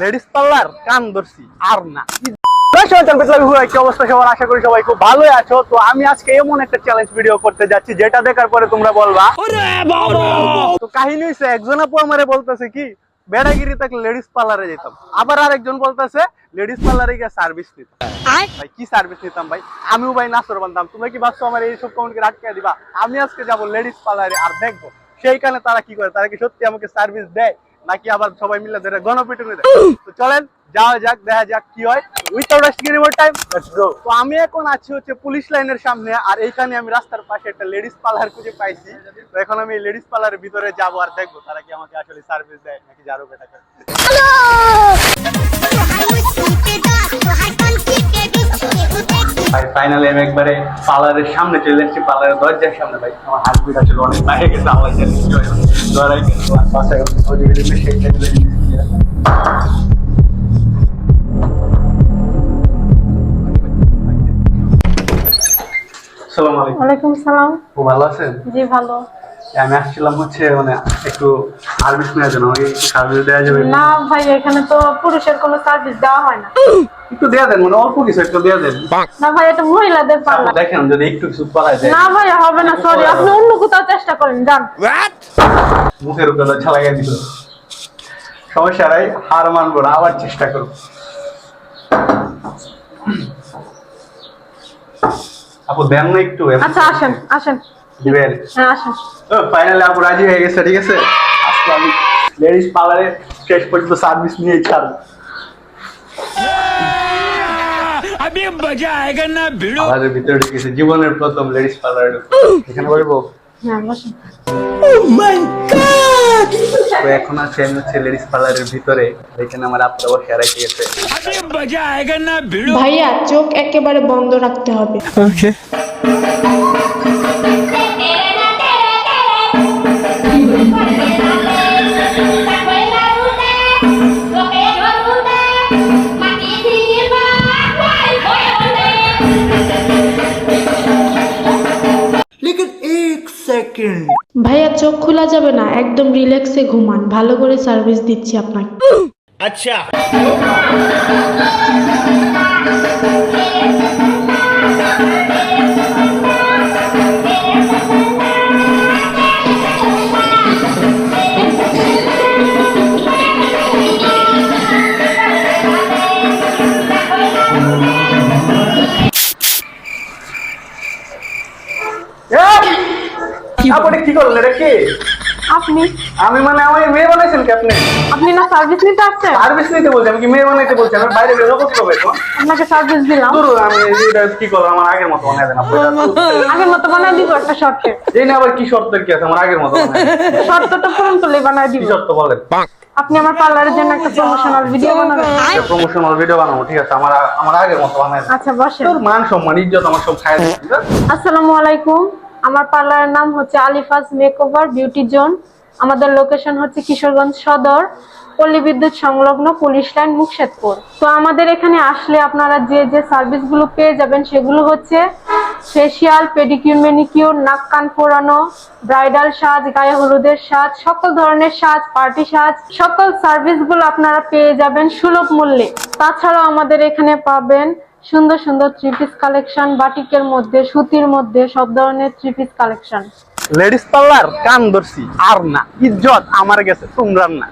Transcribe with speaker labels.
Speaker 1: Ladies parlour কান ধরছি আর না। কি অবস্থা সবার, আশা করি সবাই খুব ভালোই আছো। তো আমি আজকে এমন একটা চ্যালেঞ্জ ভিডিও করতে যাচ্ছি যেটা দেখার পরে তোমরা বলবা। তো কাহিনী হচ্ছে, একজন আপু আমারে বলতেছে কি বেড়াগিরি থাকলে লেডিস পার্লারে যেতাম, আবার আরেকজন বলতেছে লেডিস পার্লারে গিয়ে সার্ভিস নিতাম। ভাই কি সার্ভিস নিতাম ভাই? আমিও ভাই নাচর বানতাম। তোমরা কি ভাবছো আমার এইসব কমেন্টকে আটকে দিবা? আমি আজকে যাবো লেডিস পার্লারে আর দেখবো সেইখানে তারা কি করে, তারা কি সত্যি আমাকে সার্ভিস দেয় নাকি আবার সবাই মিলে ধরে গণপিটুনি দেয়। তো চলেন যাওয়া যাক, দেখা যাক কি হয়। Without wasting any more time, let's go. তো আমি এখন আছি হচ্ছে পুলিশ লাইনের সামনে, আর এইখানে আমি রাস্তার পাশে একটা লেডিস পার্লার খুঁজে পাইছি। তো এখন আমি লেডিস পার্লারের ভিতরে যাবো আর দেখবো তারা কি আমাকে আসলে সার্ভিস দেয় নাকি ঝাড়ু পেটা করে। ভাই ফাইনালি আমি একবারে পার্লারের সামনে চলে এসেছি, পার্লারের দরজার সামনে। ভাই আমার হাত পিটা ছিল অনেক বাইরে গেছে, আওয়াজ ধরাই গেছে বাসায়
Speaker 2: ওয়ালাইকুম সালাম।
Speaker 1: ও ভালো আছেন?
Speaker 2: জি ভালো।
Speaker 1: আমি আসছিলাম হচ্ছে মানে একটু সার্ভিস নেওয়ার জন্য, আমাকে সার্ভিস দেওয়া যাবে?
Speaker 2: না ভাই, এখানে তো পুরুষের কোনো সার্ভিস দেওয়া হয় না।
Speaker 1: একটু দেয়া দেন, মানে অল্প কিছু একটু দেয়া দেন।
Speaker 2: না ভাই, এটা মহিলাদের পার্লার।
Speaker 1: দেখেন যদি একটু কিছু পাওয়া যায়।
Speaker 2: না ভাই হবে না, সরি, আপনি অন্য কোথাও চেষ্টা করেন, যান।
Speaker 1: মুখের উপরে ছালাইয়া দিল, সমস্যা নাই, হার মানবো না, আবার চেষ্টা করব। আপু দেন না একটু।
Speaker 2: আচ্ছা আসেন আসেন।
Speaker 1: দিবেন?
Speaker 2: হ্যাঁ আসেন।
Speaker 1: ফাইনালি আপু রাজি হয়ে গেছে, ঠিক আছে। আজকে আমি লেডিস পার্লারে শেষ পর্যন্ত সার্ভিস নিয়েই ছাড়ব।
Speaker 3: अभी मजा आएगा ना भिड़ो।
Speaker 1: আমাদের ভিতরে ঢুকেছে জীবনের প্রথম লেডিস পার্লারে। এখানে বলবো?
Speaker 2: হ্যাঁ বসেন।
Speaker 1: তো এখন আছে আমি হচ্ছে লেডিস পার্লারের ভিতরে, এখানে আমার আপু বসে রেখে গেছে।
Speaker 3: अभी मजा आएगा ना भिड़ो।
Speaker 4: ভাইয়া চোখ একেবারে বন্ধ রাখতে হবে।
Speaker 3: ओके।
Speaker 4: ভাইয়া চোখ খোলা যাবে না, একদম রিল্যাক্সে ঘুমান, ভালো করে সার্ভিস দিচ্ছি আপনাকে।
Speaker 3: अच्छा।
Speaker 1: আপনি কি করলেন? এটা কি?
Speaker 2: আপনি
Speaker 1: আমি মানে আমার মেয়ে বানাইছেন কি আপনি?
Speaker 2: আপনি না সার্ভিস নিতে আসছেন?
Speaker 1: সার্ভিস নিতে বলছি, আমি কি মেয়ে বানাইতে বলছি? আমি বাইরে বেরোবো কি করবো এখন?
Speaker 2: আপনাকে সার্ভিস দিলাম।
Speaker 1: দূর, আমি এটা কি করবো? আমার আগের মতো বানাই দেন আপনি।
Speaker 2: আগের মতো বানাই দিব একটা শর্টে।
Speaker 1: এই না আবার কি শর্ত কি আছে? আমার আগের মতো বানাই দেন।
Speaker 2: শর্তটা পূরণ করলে বানাই
Speaker 1: কি
Speaker 2: দিব।
Speaker 1: শর্ত বলেন?
Speaker 2: আপনি আমার পার্লারের জন্য একটা প্রমোশনাল ভিডিও বানাবেন।
Speaker 1: প্রমোশনাল ভিডিও বানাবো, ঠিক আছে। আমার আগের মতো বানাই দেন।
Speaker 2: আচ্ছা বসেন।
Speaker 1: তোর মান সম্মান ইজ্জত আমার সব খায় দিচ্ছি।
Speaker 2: আসসালামু আলাইকুম। আমার পার্লারের নাম হচ্ছে আলিফাজ মেকওভার বিউটি জোন। আমাদের লোকেশন হচ্ছে কিশোরগঞ্জ সদর, পল্লী বিদ্যুৎ সংলগ্ন, পুলিশ লাইন, মুকশেদপুর। তো আমাদের এখানে আসলে আপনারা যে যে সার্ভিসগুলো পেয়ে যাবেন সেগুলো হচ্ছে ফেসিয়াল, পেডিকিউর, ম্যানিকিউর, নাক কান ফোড়ানো, ব্রাইডাল সাজ, গায়ে হলুদের সাজ, সকল ধরনের সাজ, পার্টি সাজ, সকল সার্ভিসগুলো আপনারা পেয়ে যাবেন সুলভ মূল্যে। তাছাড়াও আমাদের এখানে পাবেন সুন্দর সুন্দর থ্রি পিস কালেকশন, বাটিকের মধ্যে, সুতির মধ্যে সব ধরনের three piece collection.
Speaker 1: Ladies parlour কান ধরছি আর না, ইজ্জত আমার গেছে তোমরা না।